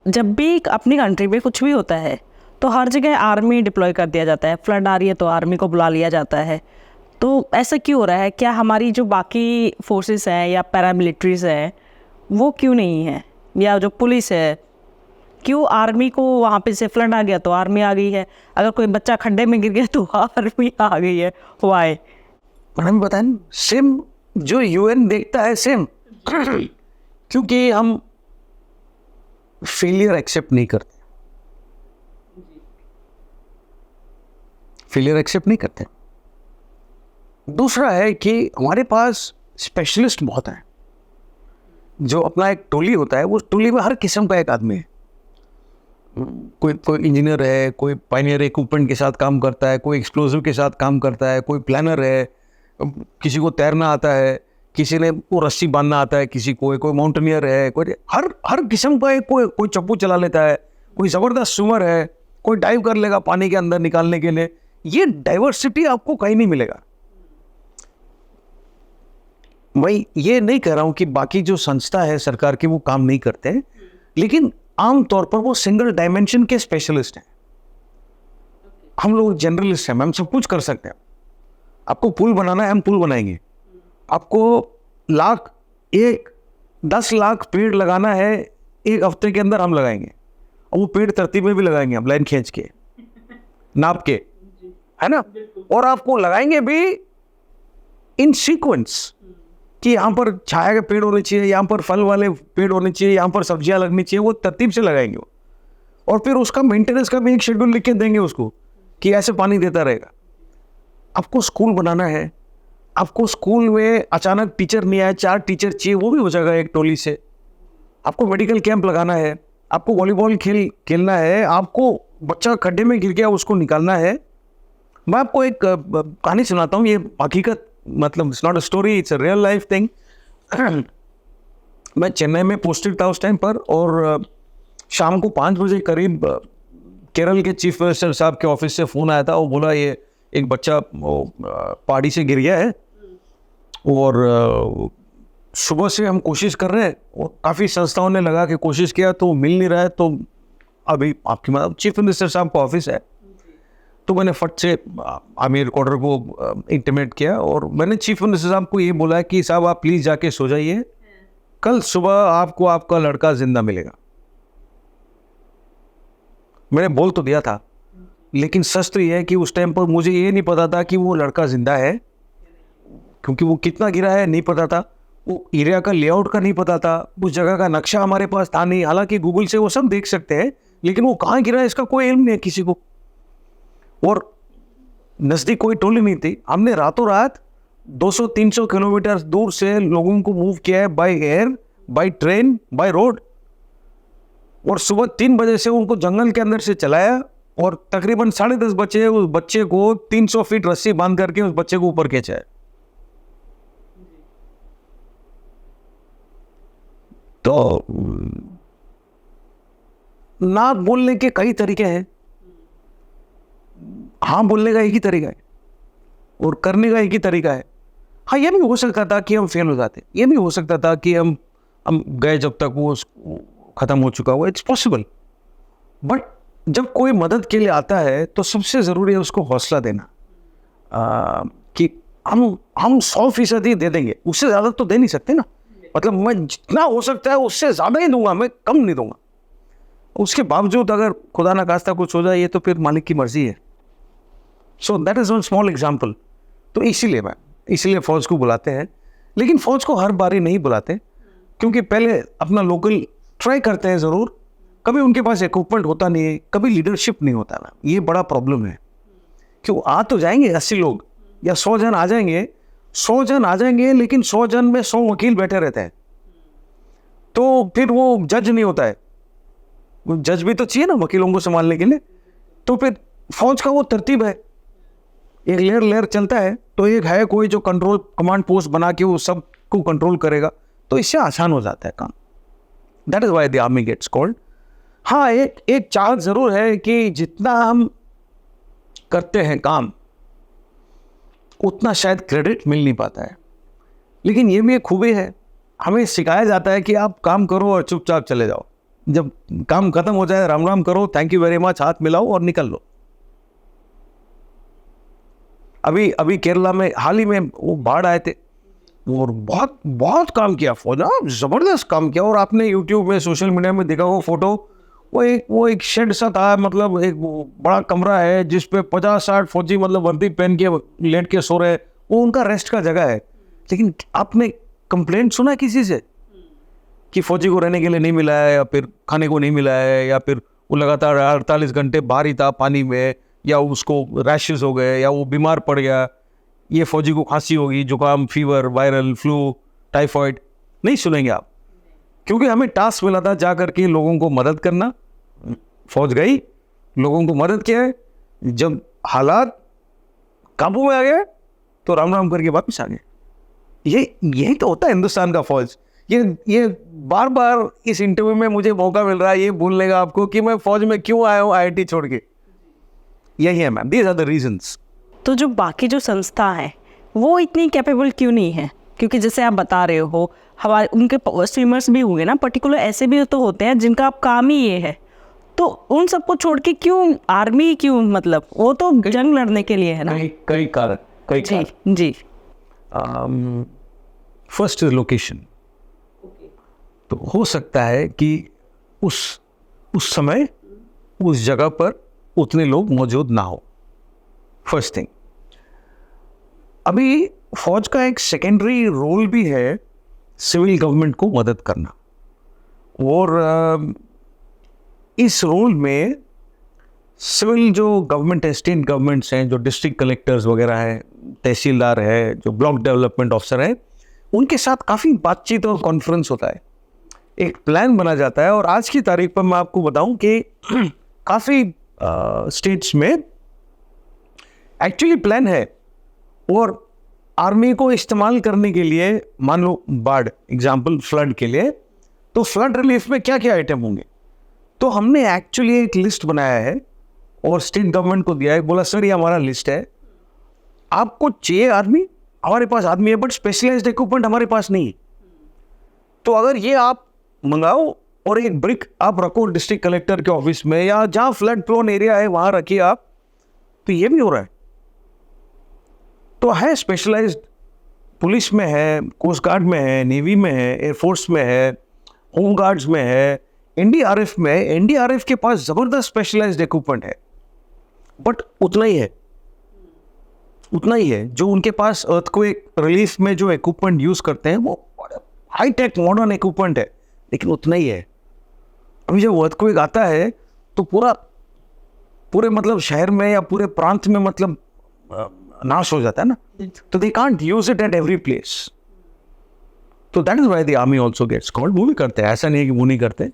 जब भी अपनी कंट्री में कुछ भी होता है तो हर जगह आर्मी डिप्लॉय कर दिया जाता है। फ्लड आ रही है तो आर्मी को बुला लिया जाता है। तो ऐसा क्यों हो रहा है? क्या हमारी जो बाकी फोर्सेस हैं या पैरामिलिट्रीज हैं वो क्यों नहीं है, या जो पुलिस है, क्यों आर्मी को वहाँ पे से फ्लड आ गया तो आर्मी आ गई है, अगर कोई बच्चा खड्डे में गिर गया तो आर्मी आ गई है? वाई? मैडम बताएं, सेम जो यूएन देखता है सेम। क्योंकि हम फेलियर एक्सेप्ट नहीं करते, फेलियर एक्सेप्ट नहीं करते। दूसरा है कि हमारे पास स्पेशलिस्ट बहुत हैं। जो अपना एक टोली होता है, वो टोली में हर किस्म का एक आदमी है। कोई इंजीनियर है, कोई पायनियर इक्विपमेंट के साथ काम करता है, कोई एक्सप्लोजिव के साथ काम करता है, कोई प्लानर है, किसी को तैरना आता है, किसी ने वो रस्सी बांधना आता है, किसी को कोई माउंटेनियर है, कोई हर किस्म का एक कोई चप्पू चला लेता है, कोई ज़बरदस्त स्विमर है, कोई डाइव कर लेगा पानी के अंदर निकालने के लिए। ये डाइवर्सिटी आपको कहीं नहीं मिलेगा। मैं ये नहीं कह रहा हूं कि बाकी जो संस्था है सरकार की वो काम नहीं करते हैं, लेकिन आमतौर पर वो सिंगल डायमेंशन के स्पेशलिस्ट हैं। हम लोग जनरलिस्ट हैं, हम सब कुछ कर सकते हैं। आपको पुल बनाना है, हम पुल बनाएंगे। आपको 10 लाख पेड़ लगाना है, एक हफ्ते के अंदर हम लगाएंगे। और वो पेड़ तरतीब में भी लगाएंगे हम, लाइन खींच के, नाप के, है ना। और आपको लगाएंगे भी इन सीक्वेंस कि यहाँ पर छाया के पेड़ होने चाहिए, यहाँ पर फल वाले पेड़ होने चाहिए, यहाँ पर सब्जियां लगनी चाहिए। वो तरतीब से लगाएंगे वो। और फिर उसका मेंटेनेंस का भी एक शेड्यूल लिख के देंगे उसको कि ऐसे पानी देता रहेगा। आपको स्कूल बनाना है, आपको स्कूल में अचानक टीचर नहीं आया, 4 टीचर चाहिए, वो भी हो जाएगा एक टोली से। आपको मेडिकल कैंप लगाना है, आपको वॉलीबॉल खेलना है, आपको बच्चा खड्डे में गिर गया उसको निकालना है। मैं आपको एक कहानी सुनाता हूँ, ये हकीकत, मतलब it's not a story, it's a real life thing. मैं चेन्नई में पोस्टेड था उस टाइम पर, और शाम को 5 बजे करीब केरल के चीफ मिनिस्टर साहब के ऑफिस से फ़ोन आया था। वो बोला ये एक बच्चा पहाड़ी से गिर गया है, और सुबह से हम कोशिश कर रहे हैं, और काफ़ी संस्थाओं ने लगा के कोशिश किया तो मिल नहीं रहा है। तो अभी आपकी मतलब चीफ मिनिस्टर साहब का ऑफिस है, तो मैंने फट से आर्मी रिकॉर्डर को इंटीमेट किया, और मैंने चीफ मिनिस्टर साहब को ये बोला कि साहब आप प्लीज़ जाके सो जाइए, कल सुबह आपको आपका लड़का जिंदा मिलेगा। मैंने बोल तो दिया था, लेकिन सच तो ये है कि उस टाइम पर मुझे ये नहीं पता था कि वो लड़का जिंदा है, क्योंकि वो कितना गिरा है नहीं पता था, वो एरिया का लेआउट का नहीं पता था, उस जगह का नक्शा हमारे पास था नहीं। हालांकि गूगल से वो सब देख सकते हैं, लेकिन वो कहाँ गिरा है इसका कोई इल्म नहीं है किसी को। और नज़दीक कोई टोली नहीं थी। हमने रातों रात 200-300 किलोमीटर दूर से लोगों को मूव किया है, by air, by train, by road. और सुबह 3 बजे से उनको जंगल के अंदर से चलाया, और तकरीबन 10:30 बजे उस बच्चे को 300 फीट रस्सी बांध करके उस बच्चे को ऊपर खींचा है। तो ना बोलने के कई तरीके हैं, हाँ बोलने का एक ही तरीका है, और करने का एक ही तरीका है। हाँ, ये भी हो सकता था कि हम फेल हो जाते, ये भी हो सकता था कि हम गए जब तक वो ख़त्म हो चुका हुआ, इट्स पॉसिबल। बट जब कोई मदद के लिए आता है तो सबसे ज़रूरी है उसको हौसला देना, कि हम 100% दे देंगे, उससे ज़्यादा तो दे नहीं सकते ना। मतलब मैं जितना हो सकता है उससे ज़्यादा ही दूंगा, मैं कम नहीं दूंगा। उसके बावजूद अगर खुदा ना खास्ता कुछ हो जाए, ये तो फिर मालिक की मर्जी है। So that is one small example. तो इसीलिए फ़ौज को बुलाते हैं, लेकिन फ़ौज को हर बारी नहीं बुलाते, क्योंकि पहले अपना लोकल ट्राई करते हैं ज़रूर। कभी उनके पास इक्विपमेंट होता नहीं है, कभी लीडरशिप नहीं होता ना, ये बड़ा प्रॉब्लम है। क्यों आ तो जाएंगे 80 लोग या 100 जन आ जाएंगे, 100 जन आ जाएंगे, लेकिन 100 जन में 100 वकील बैठे रहते हैं, तो फिर वो जज नहीं होता है। वो जज भी तो चाहिए ना वकीलों को संभालने के लिए। तो फिर फौज का वो तरतीब है, एक लेयर चलता है, तो एक है कोई जो कंट्रोल कमांड पोस्ट बना के वो सब को कंट्रोल करेगा, तो इससे आसान हो जाता है काम। That is why the army gets called. हाँ, एक चाहत जरूर है कि जितना हम करते हैं काम, उतना शायद क्रेडिट मिल नहीं पाता है। लेकिन ये भी एक खूबी है, हमें सिखाया जाता है कि आप काम करो और चुपचाप चले जाओ। जब काम खत्म हो जाए राम राम करो, थैंक यू वेरी मच, हाथ मिलाओ और निकल लो। अभी अभी केरला में हाल ही में वो बाढ़ आए थे और बहुत बहुत काम किया फौज, जबरदस्त काम किया। और आपने यूट्यूब में सोशल मीडिया में देखा वो फोटो, वो एक शेड सा था, मतलब एक बड़ा कमरा है जिसपे 50-60 फौजी मतलब वर्दी पहन के लेट के सो रहे, वो उनका रेस्ट का जगह है। लेकिन आपने कंप्लेंट सुना किसी से कि फौजी को रहने के लिए नहीं मिला है, या फिर खाने को नहीं मिला है, या फिर वो लगातार 48 घंटे बाहर ही था पानी में, या उसको रैशेस हो गए, या वो बीमार पड़ गया, ये फौजी को खांसी होगी, जुकाम, फीवर, वायरल, फ्लू, टाइफॉइड? नहीं सुनेंगे आप, क्योंकि हमें टास्क मिला था जा करके लोगों को मदद करना। फौज गई, लोगों को मदद किया है, जब हालात काबू में आ गए तो राम राम करके वापस आ गए। यही तो होता है हिंदुस्तान का फौज। ये बार बार इस इंटरव्यू में मुझे मौका मिल रहा है ये बोलने का आपको कि मैं फौज में क्यों आया हूँ IIT छोड़ के। यही है ma'am, these are the reasons. तो जो बाकी जो संस्था है वो इतनी कैपेबल क्यों नहीं है? क्योंकि जैसे आप बता रहे हो हमारे उनके स्विमर्स भी होंगे ना, पर्टिकुलर ऐसे भी तो होते हैं जिनका आप काम ही ये है, तो उन सबको छोड़ के क्यों आर्मी क्यों? मतलब वो तो जंग लड़ने के लिए है ना। कई कारण जी जी। First is location. तो हो सकता है कि उस समय उस जगह पर उतने लोग मौजूद ना हो, फर्स्ट थिंग। अभी फौज का एक सेकेंडरी रोल भी है सिविल गवर्नमेंट को मदद करना, और इस रोल में सिविल जो गवर्नमेंट है, स्टेट गवर्नमेंट्स हैं, जो डिस्ट्रिक्ट कलेक्टर्स वगैरह हैं, तहसीलदार है, जो ब्लॉक डेवलपमेंट ऑफिसर है, उनके साथ काफ़ी बातचीत और कॉन्फ्रेंस होता है, एक प्लान बना जाता है। और आज की तारीख पर मैं आपको बताऊं कि काफ़ी स्टेट्स में एक्चुअली प्लान है, और आर्मी को इस्तेमाल करने के लिए, मान लो बाढ़ एग्जाम्पल, फ्लड के लिए, तो फ्लड रिलीफ में क्या क्या आइटम होंगे, तो हमने एक्चुअली एक लिस्ट बनाया है और स्टेट गवर्नमेंट को दिया है, बोला सर ये हमारा लिस्ट है, आपको चाहिए आदमी, हमारे पास आदमी है, बट स्पेशलाइज्ड इक्विपमेंट हमारे पास नहीं है, तो अगर ये आप मंगाओ और एक ब्रिक आप रखो डिस्ट्रिक्ट कलेक्टर के ऑफिस में, या जहाँ फ्लड प्रोन एरिया है वहाँ रखिए आप, तो ये भी हो रहा है। तो है स्पेशलाइज्ड, पुलिस में है, कोस्ट गार्ड में है, नेवी में है, एयरफोर्स में है, होम गार्ड्स में है, NDRF में है। NDRF के पास ज़बरदस्त स्पेशलाइज्ड इक्विपमेंट है, बट उतना ही है जो उनके पास अर्थक्वेक रिलीफ में जो इक्विपमेंट यूज़ करते हैं वो हाईटेक मॉडर्न इक्विपमेंट है, लेकिन उतना ही है। अभी जब अर्थक्वेक आता है तो पूरे मतलब शहर में या पूरे प्रांत में मतलब नाश हो जाता है ना, तो they can't use it at every place. तो that is why the army also gets called. वो भी करते हैं, ऐसा नहीं है कि वो नहीं करते।